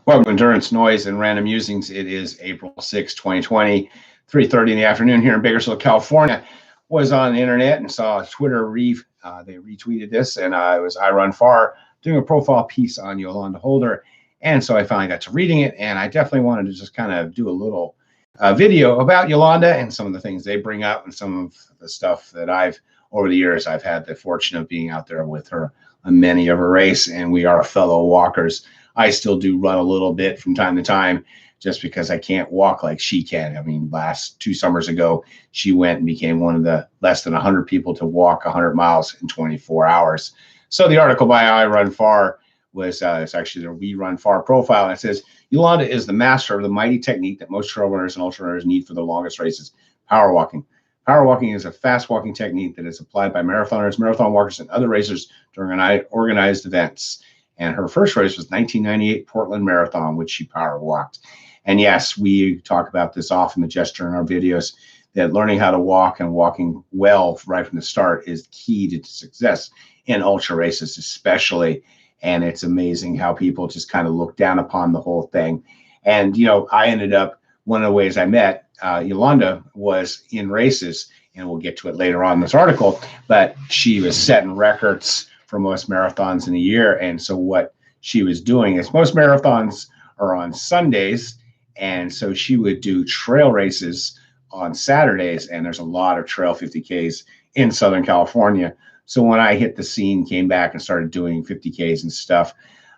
Welcome to Endurance, Noise, and Random Musings. It is April 6, 2020, 3:30 in the afternoon here in Bakersfield, California. Was on the internet and saw Twitter they retweeted this, and I Run Far doing a profile piece on Yolanda Holder. And so I finally got to reading it, and I definitely wanted to just kind of do a little video about Yolanda and some of the things they bring up and some of the stuff that over the years, I've had the fortune of being out there with her on many of her race, and we are fellow walkers. I still do run a little bit from time to time just because I can't walk like she can. I mean, last 2 summers ago, she went and became one of the less than 100 people to walk 100 miles in 24 hours. So the article by I Run Far was it's actually the We Run Far profile. And it says, Yolanda is the master of the mighty technique that most trail runners and ultra runners need for their longest races, power walking. Power walking is a fast walking technique that is applied by marathoners, marathon walkers, and other racers during organized events. And her first race was 1998 Portland Marathon, which she power walked. And yes, we talk about this often, the gesture in our videos, that learning how to walk and walking well right from the start is key to success in ultra races, especially. And it's amazing how people just kind of look down upon the whole thing. And, I ended up, one of the ways I met Yolanda was in races, and we'll get to it later on in this article, but she was setting records for most marathons in a year. And so what she was doing is most marathons are on Sundays. And so she would do trail races on Saturdays. And there's a lot of trail 50Ks in Southern California. So when I hit the scene, came back and started doing 50Ks and stuff,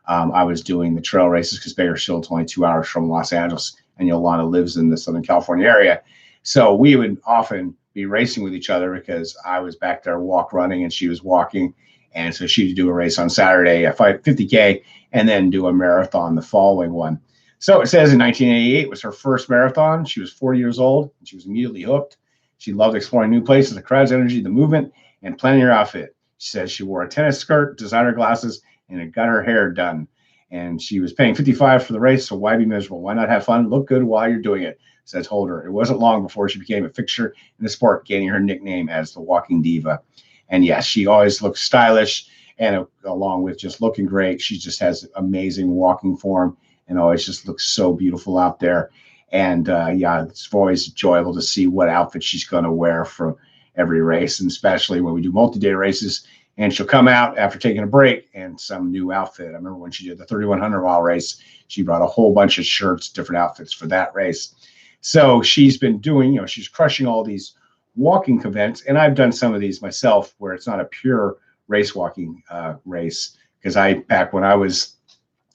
I was doing the trail races because Bakersfield's only 2 hours from Los Angeles, and Yolanda lives in the Southern California area. So we would often be racing with each other because I was back there running and she was walking. And so she would do a race on Saturday, a 50K, and then do a marathon the following one. So it says in 1988 was her first marathon. She was 40 years old, and she was immediately hooked. She loved exploring new places, the crowd's energy, the movement, and planning her outfit. She says she wore a tennis skirt, designer glasses, and had got her hair done. And she was paying $55 for the race, so why be miserable? Why not have fun? Look good while you're doing it, says Holder. It wasn't long before she became a fixture in the sport, gaining her nickname as the Walking Diva. And yes, she always looks stylish, and along with just looking great, she just has amazing walking form and always just looks so beautiful out there. And it's always enjoyable to see what outfit she's going to wear for every race, and especially when we do multi-day races. And she'll come out after taking a break and some new outfit. I remember when she did the 3,100 mile race, she brought a whole bunch of shirts, different outfits for that race. So she's been doing, she's crushing all these walking events, and I've done some of these myself where it's not a pure race walking race, because back when I was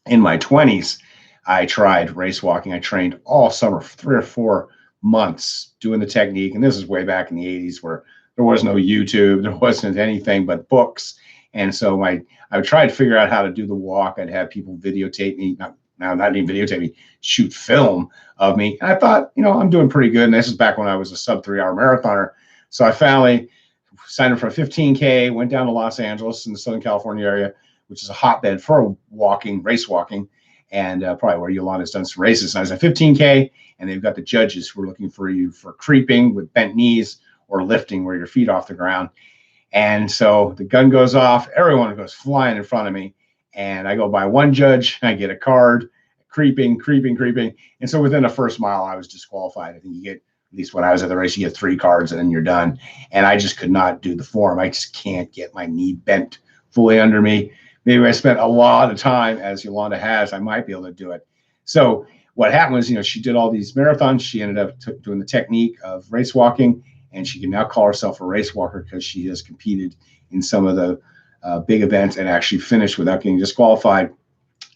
in my 20s, I tried race walking. I trained all summer, 3 or 4 months doing the technique, and this is way back in the 80s where there was no YouTube, there wasn't anything but books. And so I would try to figure out how to do the walk. I'd have people videotape me, not even videotape me, shoot film of me. And I thought, I'm doing pretty good. And this is back when I was a sub 3 hour marathoner. So I finally signed up for a 15K, went down to Los Angeles in the Southern California area, which is a hotbed for race walking, and probably where Yolanda's done some races. And I was at 15K, and they've got the judges who are looking for you for creeping with bent knees or lifting where your feet off the ground. And so the gun goes off, everyone goes flying in front of me, and I go by one judge, I get a card, creeping. And so within the first mile, I was disqualified. I think you get, at least when I was at the race, you get 3 cards and then you're done. And I just could not do the form. I just can't get my knee bent fully under me. Maybe I spent a lot of time, as Yolanda has, I might be able to do it. So what happened was, she did all these marathons. She ended up doing the technique of race walking, and she can now call herself a race walker because she has competed in some of the big events and actually finished without getting disqualified.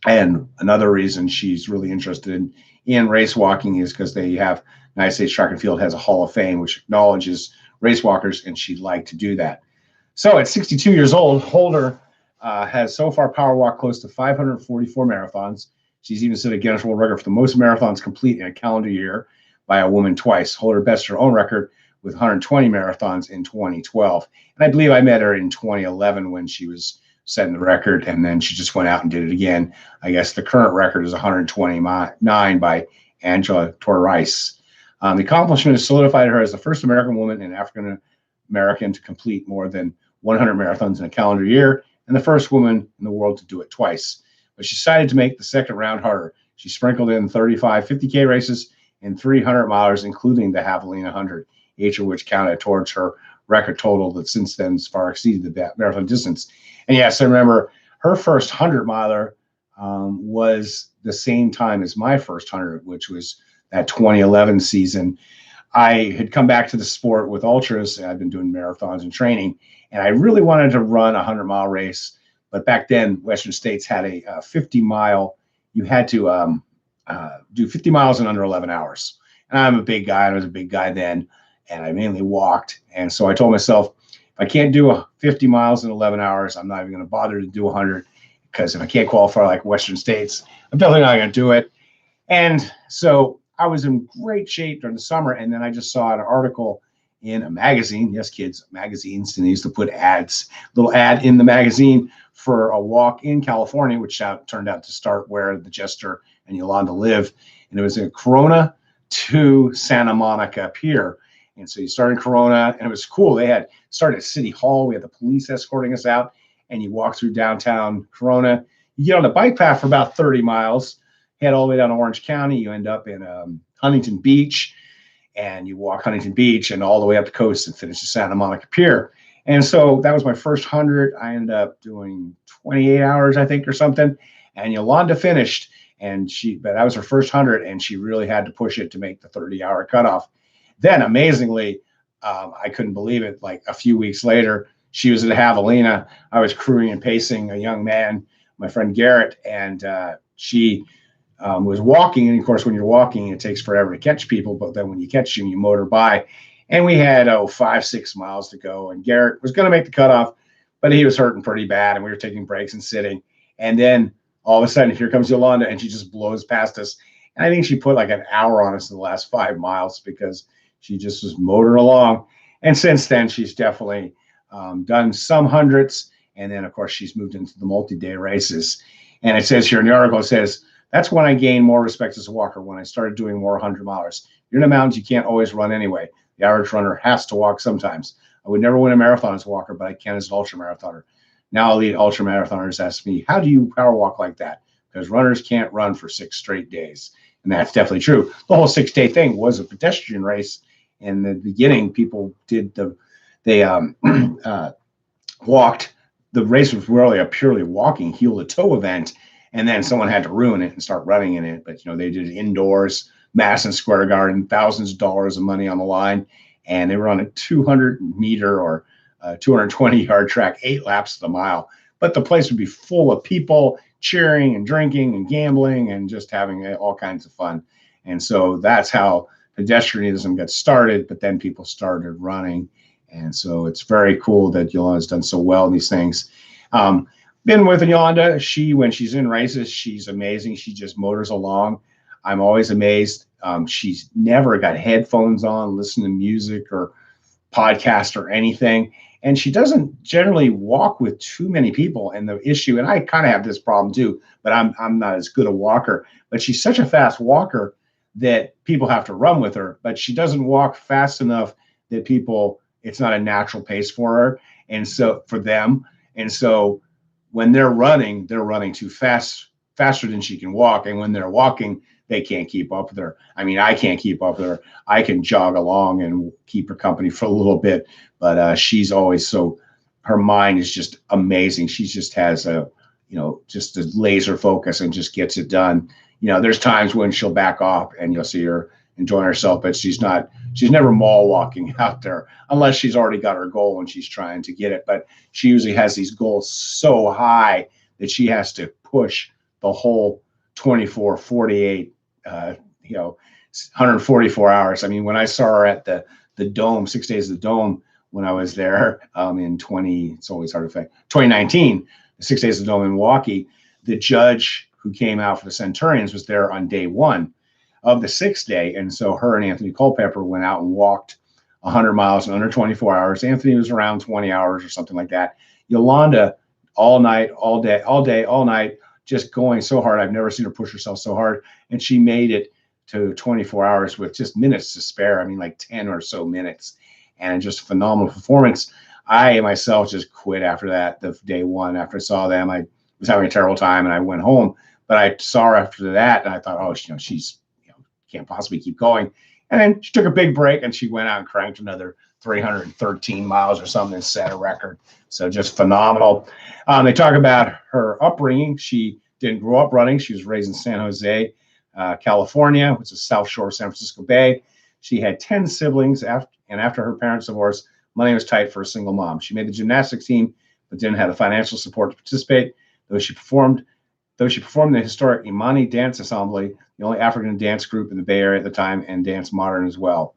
And another reason she's really interested in race walking is because they have United States Track and Field has a Hall of Fame which acknowledges race walkers, and she'd like to do that. So at 62 years old, Holder has so far power walked close to 544 marathons. She's even set a Guinness World Record for the most marathons complete in a calendar year by a woman twice. Holder bested her own record with 120 marathons in 2012. And I believe I met her in 2011 when she was setting the record, and then she just went out and did it again. I guess the current record is 129 by Angela Torres. The accomplishment has solidified her as the first American woman and African American to complete more than 100 marathons in a calendar year, and the first woman in the world to do it twice. But she decided to make the second round harder. She sprinkled in 35 50K races and 300 milers, including the Javelina 100, each of which counted towards her record total that since then has far exceeded the marathon distance. And yes, I remember her first 100 miler was the same time as my first 100, which was that 2011 season. I had come back to the sport with ultras. I've been doing marathons and training, and I really wanted to run a 100-mile race. But back then, Western States had a 50-mile. You had to do 50 miles in under 11 hours. And I'm a big guy. I was a big guy then, and I mainly walked. And so I told myself, if I can't do 50 miles in 11 hours, I'm not even going to bother to do 100, because if I can't qualify like Western States, I'm definitely not going to do it. And so I was in great shape during the summer, and then I just saw an article in a magazine. Yes, kids, magazines, and they used to put ads, little ad in the magazine for a walk in California, which turned out to start where the Jester and Yolanda live. And it was in Corona to Santa Monica Pier. And so you started in Corona, and it was cool. They had started at City Hall. We had the police escorting us out, and you walk through downtown Corona. You get on the bike path for about 30 miles, head all the way down to Orange County. You end up in Huntington Beach, and you walk Huntington Beach and all the way up the coast and finish at Santa Monica Pier. And so that was my first 100. I ended up doing 28 hours, I think, or something. And Yolanda finished, but that was her first 100, and she really had to push it to make the 30-hour cutoff. Then, amazingly, I couldn't believe it. Like a few weeks later, she was at Javelina. I was crewing and pacing a young man, my friend Garrett, and she was walking. And of course, when you're walking, it takes forever to catch people. But then when you catch them, you motor by. And we had 5-6 miles to go. And Garrett was going to make the cutoff, but he was hurting pretty bad. And we were taking breaks and sitting. And then all of a sudden, here comes Yolanda, and she just blows past us. And I think she put like an hour on us in the last 5 miles because she just was motoring along. And since then, she's definitely done some hundreds. And then, of course, she's moved into the multi-day races. And it says here in the article, it says, that's when I gained more respect as a walker, when I started doing more 100 milers. You're in the mountains, you can't always run anyway. The average runner has to walk sometimes. I would never win a marathon as a walker, but I can as an ultra marathoner. Now elite ultra marathoners ask me, how do you power walk like that? Because runners can't run for 6 straight days. And that's definitely true. The whole 6-day thing was a pedestrian race. In the beginning, people did walked. The race was really a purely walking heel to toe event. And then someone had to ruin it and start running in it. But, they did it indoors, Madison Square Garden, thousands of dollars of money on the line. And they were on a 200-meter or 220-yard track, 8 laps of the mile. But the place would be full of people cheering and drinking and gambling and just having all kinds of fun. And so that's how pedestrianism got started. But then people started running. And so it's very cool that Yolanda's done so well in these things. Been with Yolanda. When she's in races, she's amazing. She just motors along. I'm always amazed. She's never got headphones on, listen to music or podcast or anything. And she doesn't generally walk with too many people. And the issue, and I kind of have this problem too, but I'm not as good a walker, but she's such a fast walker that people have to run with her, but she doesn't walk fast enough that it's not a natural pace for her. And so for them, and so when they're running too fast, faster than she can walk. And when they're walking, they can't keep up with her. I mean, I can't keep up with her. I can jog along and keep her company for a little bit, but she's always her mind is just amazing. She just has just a laser focus and just gets it done. There's times when she'll back off and you'll see her enjoying herself, but she's never mall walking out there unless she's already got her goal and she's trying to get it. But she usually has these goals so high that she has to push the whole 24, 48, 144 hours. I mean, when I saw her at the Dome, 6 days of the Dome, when I was there in 2019, the 6 days of the Dome in Milwaukee, the judge who came out for the Centurions was there on day 1 of the 6th day. And so her and Anthony Culpepper went out and walked 100 miles in under 24 hours. Anthony was around 20 hours or something like that. Yolanda, all night, all day, all night, just going so hard. I've never seen her push herself so hard. And she made it to 24 hours with just minutes to spare. I mean, like 10 or so minutes, and just phenomenal performance. I myself just quit after that, the day 1, after I saw them. I was having a terrible time and I went home. But I saw her after that, and I thought, oh, she's can't possibly keep going. And then she took a big break, and she went out and cranked another 313 miles or something and set a record. So just phenomenal. They talk about her upbringing. She didn't grow up running. She was raised in San Jose, California, which is South Shore of San Francisco Bay. She had 10 siblings, and after her parents' divorce, money was tight for a single mom. She made the gymnastics team, but didn't have the financial support to participate. Though she performed in the historic Imani Dance Assembly, the only African dance group in the Bay Area at the time, and Dance Modern as well.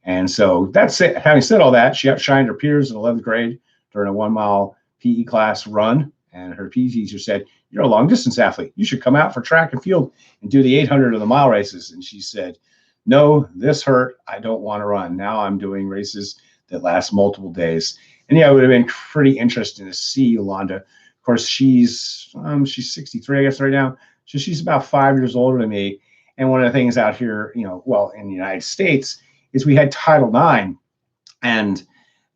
And so that's it. Having said all that, she outshined her peers in 11th grade during a 1 mile PE class run. And her PE teacher said, "You're a long distance athlete. You should come out for track and field and do the 800 of the mile races." And she said, "No, this hurt. I don't want to run. Now I'm doing races that last multiple days." And yeah, it would have been pretty interesting to see Yolanda. Of course, she's 63, I guess, right now. So she's about 5 years older than me. And one of the things out here, well, in the United States, is we had Title IX. And,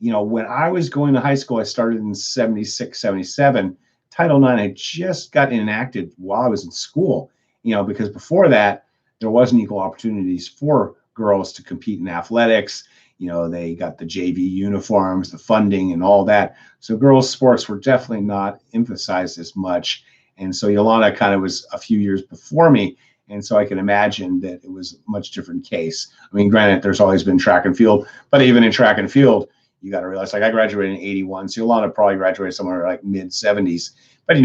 when I was going to high school, I started in 76, 77. Title IX had just gotten enacted while I was in school, because before that, there wasn't equal opportunities for girls to compete in athletics. They got the JV uniforms, the funding, and all that. So girls' sports were definitely not emphasized as much. And so Yolanda kind of was a few years before me. And so I can imagine that it was a much different case. I mean, granted, there's always been track and field, but even in track and field, you got to realize, like, I graduated in 81. So Yolanda probably graduated somewhere like mid 70s. But,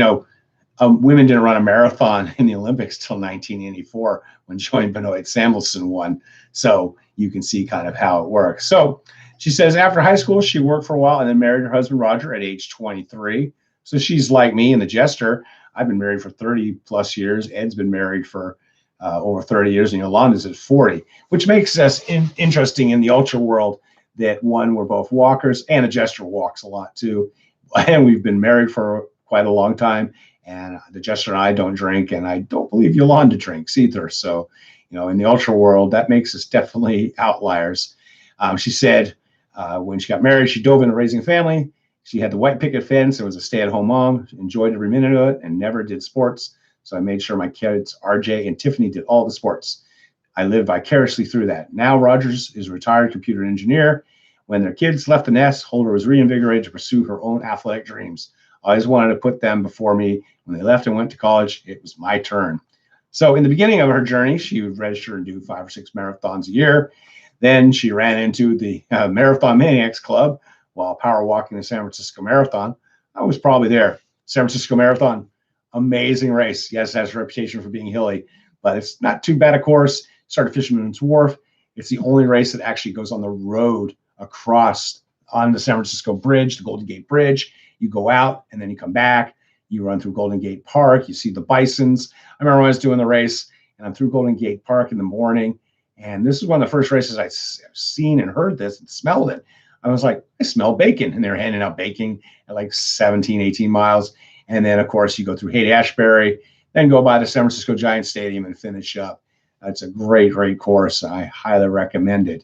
women didn't run a marathon in the Olympics till 1984 when Joy Benoit Samuelson won. So you can see kind of how it works. So she says after high school, she worked for a while and then married her husband, Roger, at age 23. So she's like me in the Jester. I've been married for 30 plus years. Ed's been married for over 30 years, and Yolanda's at 40, which makes us interesting in the ultra world that, one, we're both walkers, and the Jester walks a lot too. And we've been married for quite a long time. And the Jester and I don't drink, and I don't believe Yolanda drinks either. So, in the ultra world, that makes us definitely outliers. She said when she got married, she dove into raising a family. She had the white picket fence and was a stay-at-home mom, enjoyed every minute of it, and never did sports. So I made sure my kids, RJ and Tiffany, did all the sports. I lived vicariously through that. Now Rogers is a retired computer engineer. When their kids left the nest, Holder was reinvigorated to pursue her own athletic dreams. I always wanted to put them before me. When they left and went to college, it was my turn. So in the beginning of her journey, she would register and do 5 or 6 marathons a year. Then she ran into the Marathon Maniacs Club while power walking the San Francisco Marathon. I was probably there. San Francisco Marathon, amazing race. Yes, it has a reputation for being hilly, but it's not too bad a course. Started Fisherman's Wharf. It's the only race that actually goes on the road across on the San Francisco Bridge, the Golden Gate Bridge. You go out and then you come back. You run through Golden Gate Park. You see the bisons. I remember when I was doing the race, and I'm through Golden Gate Park in the morning. And this is one of the first races I've seen and heard this and smelled it. I was like, I smell bacon. And they're handing out bacon at like 17, 18 miles. And then, of course, you go through Haight-Ashbury, then go by the San Francisco Giants Stadium and finish up. It's a great, great course. I highly recommend it.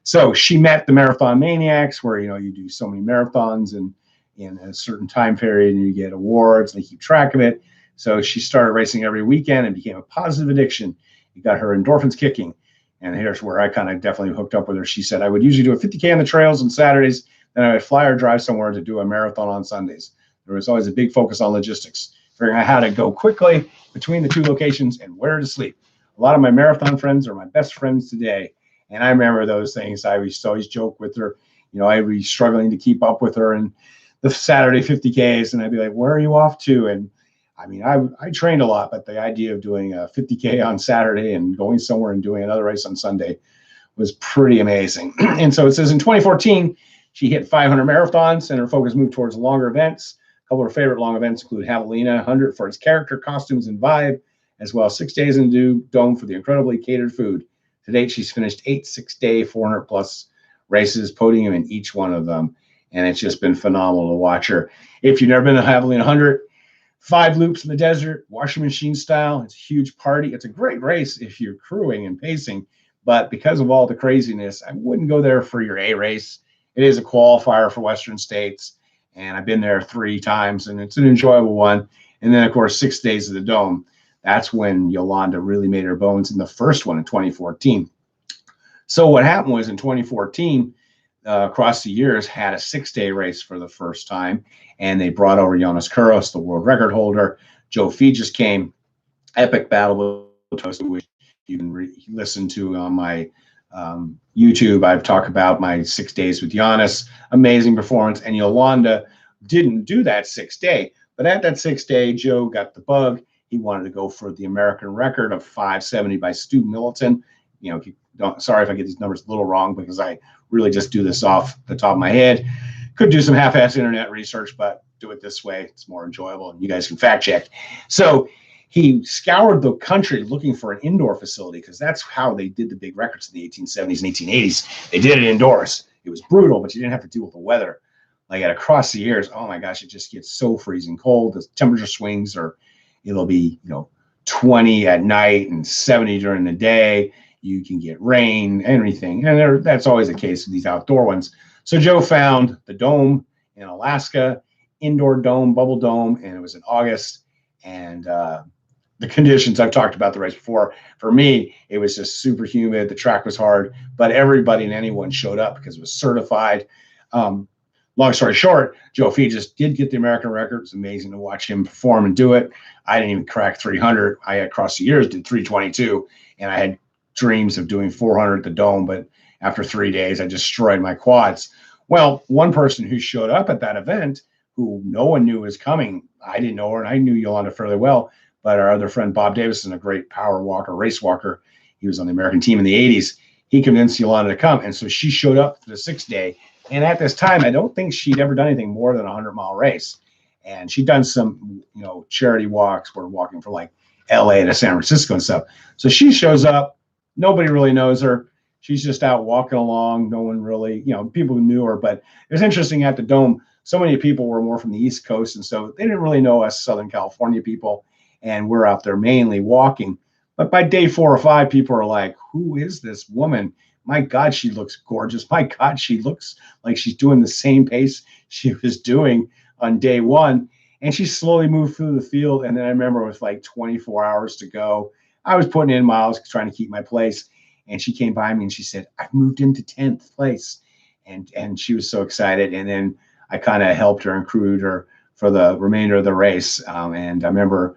So she met the Marathon Maniacs, where, you do so many marathons and in a certain time period, and you get awards, and they keep track of it. So she started racing every weekend and became a positive addiction. It got her endorphins kicking. And here's where I kind of definitely hooked up with her. She said, I would usually do a 50K on the trails on Saturdays, then I would fly or drive somewhere to do a marathon on Sundays. There was always a big focus on logistics, figuring out how to go quickly between the 2 locations and where to sleep. A lot of my marathon friends are my best friends today. And I remember those things. I used to always joke with her. I'd be struggling to keep up with her and the Saturday 50Ks, and I'd be like, where are you off to? And I mean, I trained a lot, but the idea of doing a 50K on Saturday and going somewhere and doing another race on Sunday was pretty amazing. And so it says in 2014, she hit 500 marathons, and her focus moved towards longer events. A couple of her favorite long events include Javelina 100 for its character, costumes, and vibe, as well as 6 days in the Dome for the incredibly catered food. To date, she's finished 8 6-day, 400-plus races, podium in each one of them. And it's just been phenomenal to watch her. If you've never been to Javelina 100, 5 loops in the desert, washing machine style. It's a huge party. It's a great race if you're crewing and pacing. But because of all the craziness, I wouldn't go there for your A race. It is a qualifier for Western States. And I've been there 3 times, and it's an enjoyable one. And then, of course, 6 days of the Dome. That's when Yolanda really made her bones in the first one in 2014. So what happened was in 2014, across the years, had a 6-day race for the first time, and they brought over Jonas Kuros, the world record holder. Joe Fegis came. Epic battle with Toast, which you can listen to on my YouTube. I've talked about my 6 days with Giannis, amazing performance. And Yolanda didn't do that 6-day, but at that 6-day, Joe got the bug. He wanted to go for the American record of 570 by Stu Middleton. Sorry if I get these numbers a little wrong, because I really just do this off the top of my head. Could do some half-ass internet research, but do it this way. It's more enjoyable, and you guys can fact check. So he scoured the country looking for an indoor facility, because that's how they did the big records in the 1870s and 1880s. They did it indoors. It was brutal, but you didn't have to deal with the weather. Like across the years, oh my gosh, it just gets so freezing cold. The temperature swings, or it'll be 20 at night and 70 during the day. You can get rain, everything, and that's always the case with these outdoor ones. So Joe found the dome in Alaska, indoor dome, bubble dome, and it was in August. And the conditions, I've talked about the race before. For me, it was just super humid. The track was hard, but everybody and anyone showed up because it was certified. Long story short, Joe Fegis did get the American record. It was amazing to watch him perform and do it. I didn't even crack 300. I had across the years did 322, and I had dreams of doing 400 at the dome, but after 3 days, I destroyed my quads. Well, one person who showed up at that event, who no one knew was coming, I didn't know her, and I knew Yolanda fairly well, but our other friend Bob Davison, a great power walker, race walker, he was on the American team in the 80s. He convinced Yolanda to come, and so she showed up for the 6-day. And at this time, I don't think she'd ever done anything more than a 100-mile race. And she'd done some, charity walks. We're walking from like LA to San Francisco and stuff. So she shows up. Nobody really knows her. She's just out walking along. No one really, people who knew her. But it was interesting at the Dome. So many people were more from the East Coast. And so they didn't really know us Southern California people. And we're out there mainly walking. But by day 4 or 5, people are like, who is this woman? My God, she looks gorgeous. My God, she looks like she's doing the same pace she was doing on day 1. And she slowly moved through the field. And then I remember it was like 24 hours to go. I was putting in miles, trying to keep my place. And she came by me and she said, I've moved into 10th place. And she was so excited. And then I kind of helped her and crewed her for the remainder of the race. And I remember,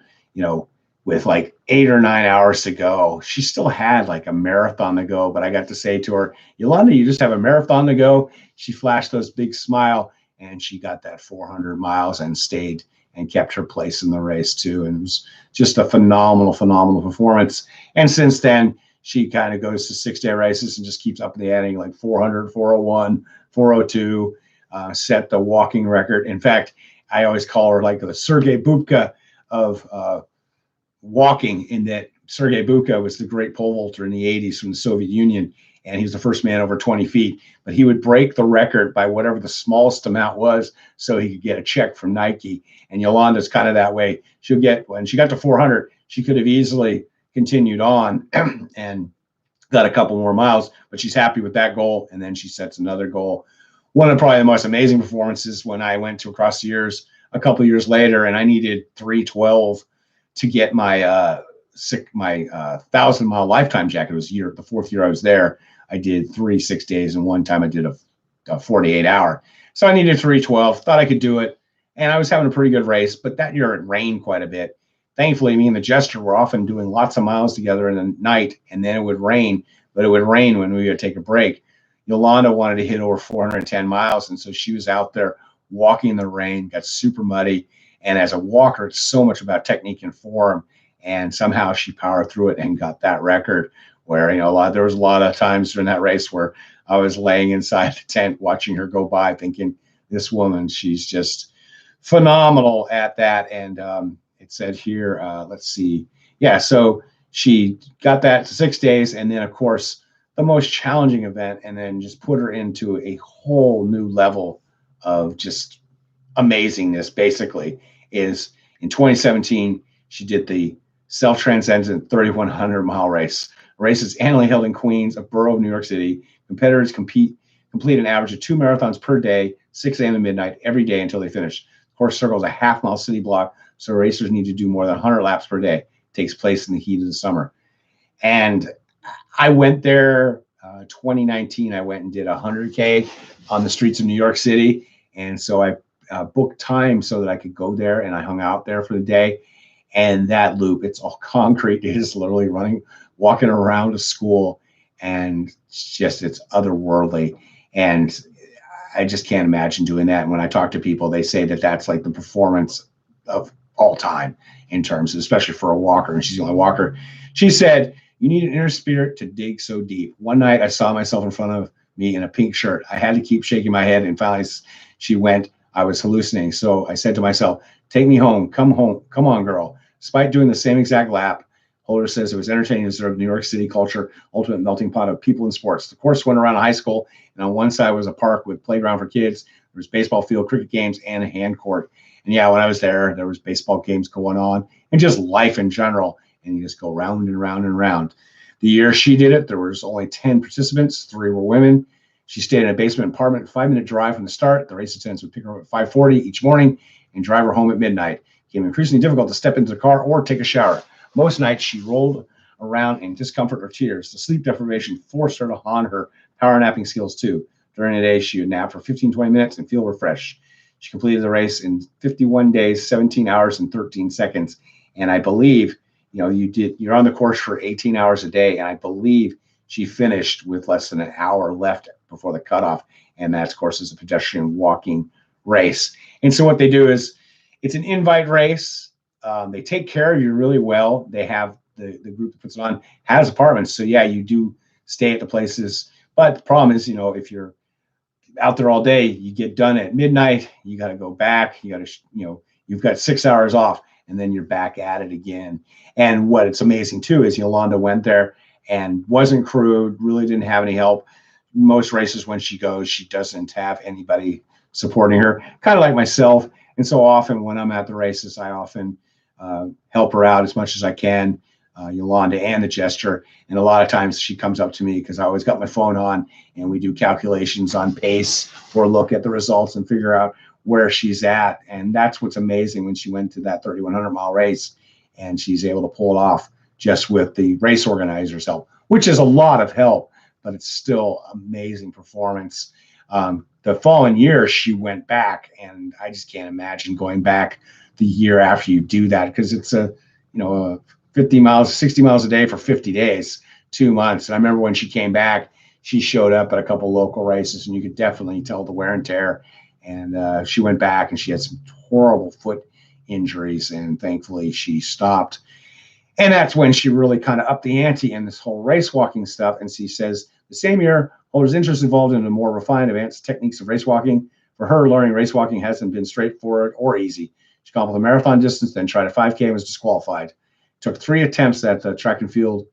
with like 8 or 9 hours to go, she still had like a marathon to go. But I got to say to her, Yolanda, you just have a marathon to go. She flashed those big smile, and she got that 400 miles and stayed and kept her place in the race too. And it was just a phenomenal, phenomenal performance. And since then, she kind of goes to 6-day races and just keeps up in the ante, like 400, 401, 402, set the walking record. In fact, I always call her like the Sergei Bubka of walking, in that Sergei Bubka was the great pole vaulter in the 80s from the Soviet Union, and he was the first man over 20 feet. But he would break the record by whatever the smallest amount was so he could get a check from Nike. And Yolanda's kind of that way. When she got to 400, she could have easily continued on and got a couple more miles, but she's happy with that goal. And then she sets another goal. One of probably the most amazing performances when I went to across the years a couple of years later, and I needed 312 to get my 1,000-mile lifetime jacket. It was the 4th year I was there. I did 3 6 days, and one time I did a 48-hour. So I needed 312, thought I could do it, and I was having a pretty good race, but that year it rained quite a bit. Thankfully, me and the Jester were often doing lots of miles together in the night, and then it would rain, but it would rain when we would take a break. Yolanda wanted to hit over 410 miles, and so she was out there walking in the rain, got super muddy. And as a walker, it's so much about technique and form. And somehow she powered through it and got that record, where, there was a lot of times during that race where I was laying inside the tent watching her go by thinking, this woman, she's just phenomenal at that. And it said here, let's see. Yeah, so she got that to 6 days. And then, of course, the most challenging event, and then just put her into a whole new level of just amazingness, basically, is in 2017, she did the Self-Transcendence 3,100-mile race. The race is annually held in Queens, a borough of New York City. Competitors complete an average of 2 marathons per day, 6 a.m. to midnight, every day until they finish. The course circles a half-mile city block, so racers need to do more than 100 laps per day. takes place in the heat of the summer. And I went there 2019. I went and did 100K on the streets of New York City. And so I booked time so that I could go there, and I hung out there for the day. And that loop, it's all concrete. It is literally walking around a school, and it's otherworldly. And I just can't imagine doing that. And when I talk to people, they say that that's like the performance of all time in terms of, especially for a walker. And she's the only walker. She said, you need an inner spirit to dig so deep. One night I saw myself in front of me in a pink shirt. I had to keep shaking my head, and finally she went, I was hallucinating. So I said to myself, take me home. Come on, girl. Despite doing the same exact lap, Holder says it was entertaining to observe New York City culture, ultimate melting pot of people and sports. The course went around a high school, and on one side was a park with playground for kids. There was baseball field, cricket games, and a hand court. And yeah, when I was there was baseball games going on, and just life in general. And you just go round and round and round. The year she did it, there was only 10 participants. 3 were women. She stayed in a basement apartment, 5-minute drive from the start. The race attendants would pick her up at 5:40 each morning and drive her home at midnight. It became increasingly difficult to step into the car or take a shower. Most nights she rolled around in discomfort or tears. The sleep deprivation forced her to hone her power napping skills too. During the day, she would nap for 15-20 minutes and feel refreshed. She completed the race in 51 days, 17 hours, and 13 seconds. And I believe, you're on the course for 18 hours a day, and I believe she finished with less than an hour left before the cutoff. And that, of course, is a pedestrian walking race. And so what they do is, it's an invite race. They take care of you really well. They have the group that puts it on has apartments. So yeah, you do stay at the places. But the problem is, if you're out there all day, you get done at midnight, you got to go back. You got to, you've got 6 hours off, and then you're back at it again. And what it's amazing too is Yolanda went there and wasn't crewed, really didn't have any help. Most races when she goes, she doesn't have anybody supporting her, kind of like myself. And so often when I'm at the races, I often help her out as much as I can, Yolanda and the gesture. And a lot of times she comes up to me because I always got my phone on, and we do calculations on pace or look at the results and figure out where she's at. And that's what's amazing when she went to that 3,100-mile race, and she's able to pull it off just with the race organizer's help, which is a lot of help, but it's still amazing performance. The following year, she went back, and I just can't imagine going back the year after you do that, because it's a 50 miles, 60 miles a day for 50 days, 2 months. And I remember when she came back, she showed up at a couple local races, and you could definitely tell the wear and tear. And she went back, and she had some horrible foot injuries, and thankfully she stopped. And that's when she really kind of upped the ante in this whole race walking stuff. And she says the same year, Holder's interest involved in the more refined advanced techniques of race walking. For her, learning race walking hasn't been straightforward or easy. She completed the marathon distance, then tried a 5K and was disqualified. Took 3 attempts at the track and field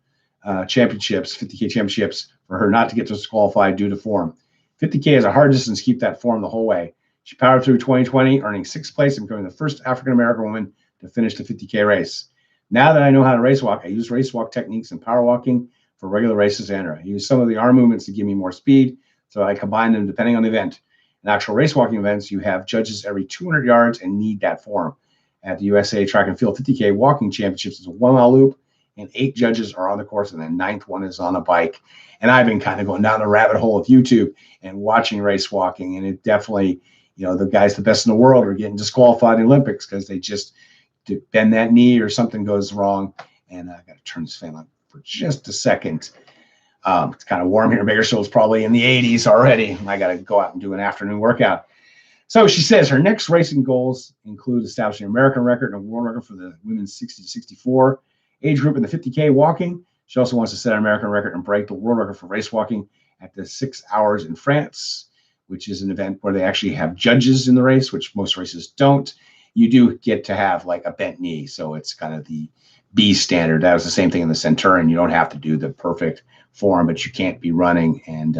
championships, 50K championships, for her not to get disqualified due to form. 50K is a hard distance to keep that form the whole way. She powered through 2020, earning 6th place and becoming the first African-American woman to finish the 50K race. Now that I know how to race walk, I use race walk techniques and power walking for regular races and I use some of the arm movements to give me more speed, so I combine them depending on the event. In actual race walking events, you have judges every 200 yards and need that form. At the USA Track and Field 50K Walking Championships, it's a 1-mile loop, and 8 judges are on the course, and the 9th one is on a bike. And I've been kind of going down the rabbit hole of YouTube and watching race walking, and it definitely, the guys the best in the world are getting disqualified in the Olympics because they just bend that knee or something goes wrong. And I've got to turn this fan on for just a second. It's kind of warm here in Bakersfield. It's probably in the 80s already. I got to go out and do an afternoon workout. So she says her next racing goals include establishing an American record and a world record for the women's 60 to 64 age group in the 50K walking. She also wants to set an American record and break the world record for race walking at the 6 hours in France, which is an event where they actually have judges in the race, which most races don't. You do get to have like a bent knee, so it's kind of the B standard. That was the same thing in the Centurion. You don't have to do the perfect form, but you can't be running. And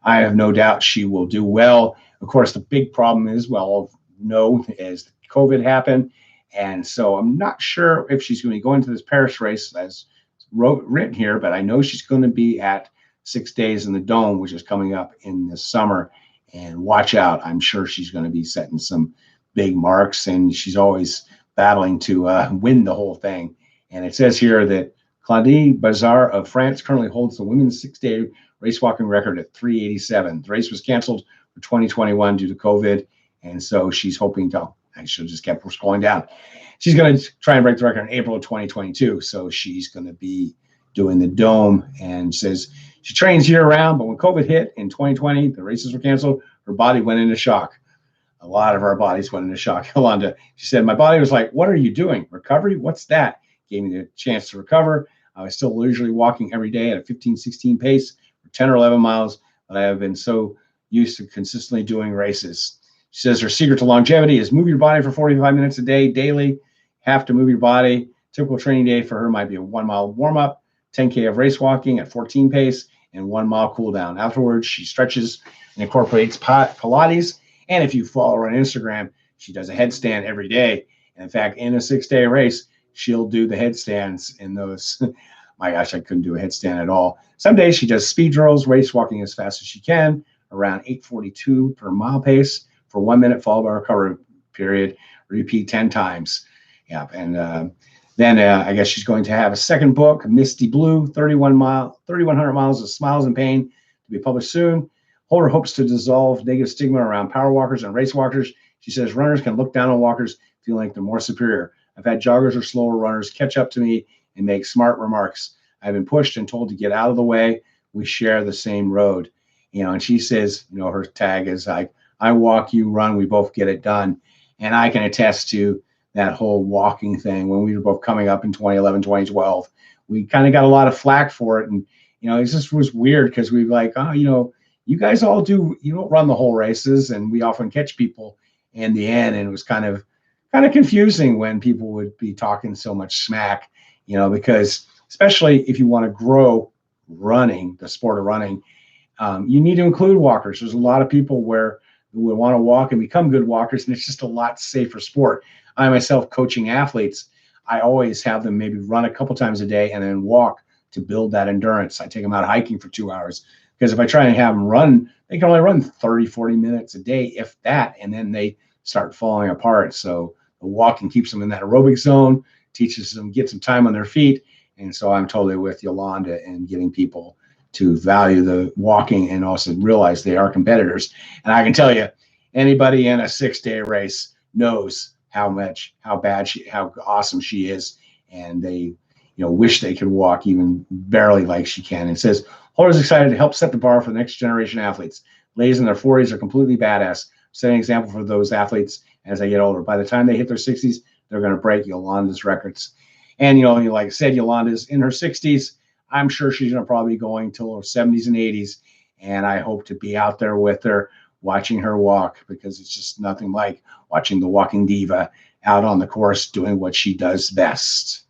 I have no doubt she will do well. Of course, the big problem is, as COVID happened. And so I'm not sure if she's going to go into this Paris race as written here, but I know she's going to be at 6 days in the Dome, which is coming up in the summer. And watch out. I'm sure she's going to be setting some big marks, and she's always battling to win the whole thing. And it says here that Claudie Bazar of France currently holds the women's 6-day race walking record at 3:87. The race was canceled for 2021 due to COVID. And so she's hoping to, she'll just keep going down. She's going to try and break the record in April of 2022. So she's going to be doing the Dome, and says she trains year round, but when COVID hit in 2020, the races were canceled. Her body went into shock. A lot of our bodies went into shock. Yolanda, she said, my body was like, what are you doing? Recovery? What's that? Gave me the chance to recover. I was still leisurely walking every day at a 15, 16 pace for 10 or 11 miles, but I have been so used to consistently doing races. She says her secret to longevity is move your body for 45 minutes a day, daily. Have to move your body. Typical training day for her might be a 1 mile warm up, 10K of race walking at 14 pace, and 1 mile cool down. Afterwards, she stretches and incorporates Pilates. And if you follow her on Instagram, she does a headstand every day. And in fact, in a 6-day race, she'll do the headstands in those. My gosh, I couldn't do a headstand at all. Some days she does speed drills, race walking as fast as she can, around 8:42 per mile pace for 1 minute, followed by a recovery period. Repeat 10 times. Yeah, and then I guess she's going to have a second book, Misty Blue, 3,100 miles of smiles and pain, to be published soon. Holder hopes to dissolve negative stigma around power walkers and race walkers. She says runners can look down on walkers, feeling like they're more superior. I've had joggers or slower runners catch up to me and make smart remarks. I've been pushed and told to get out of the way. We share the same road. And she says, her tag is like, I walk, you run, we both get it done. And I can attest to that whole walking thing. When we were both coming up in 2011, 2012, we kind of got a lot of flack for it. And, it just was weird because we were like, you guys all do, you don't run the whole races. And we often catch people in the end. And it was kind of confusing when people would be talking so much smack, because especially if you want to grow running, the sport of running, you need to include walkers. There's a lot of people who would want to walk and become good walkers, and it's just a lot safer sport. I myself, coaching athletes, I always have them maybe run a couple times a day and then walk to build that endurance. I take them out hiking for 2 hours, because if I try and have them run, they can only run 30, 40 minutes a day, if that, and then they start falling apart. So the walking keeps them in that aerobic zone, teaches them, get some time on their feet. And so I'm totally with Yolanda in getting people to value the walking and also realize they are competitors. And I can tell you, anybody in a 6-day race knows how awesome she is. And they, wish they could walk even barely like she can. It says, Holder's excited to help set the bar for the next generation athletes. Ladies in their 40s are completely badass. Setting an example for those athletes as they get older. By the time they hit their 60s, they're going to break Yolanda's records. And, like I said, Yolanda's in her 60s. I'm sure she's going to probably be going till her 70s and 80s. And I hope to be out there with her, watching her walk, because it's just nothing like watching the walking diva out on the course doing what she does best.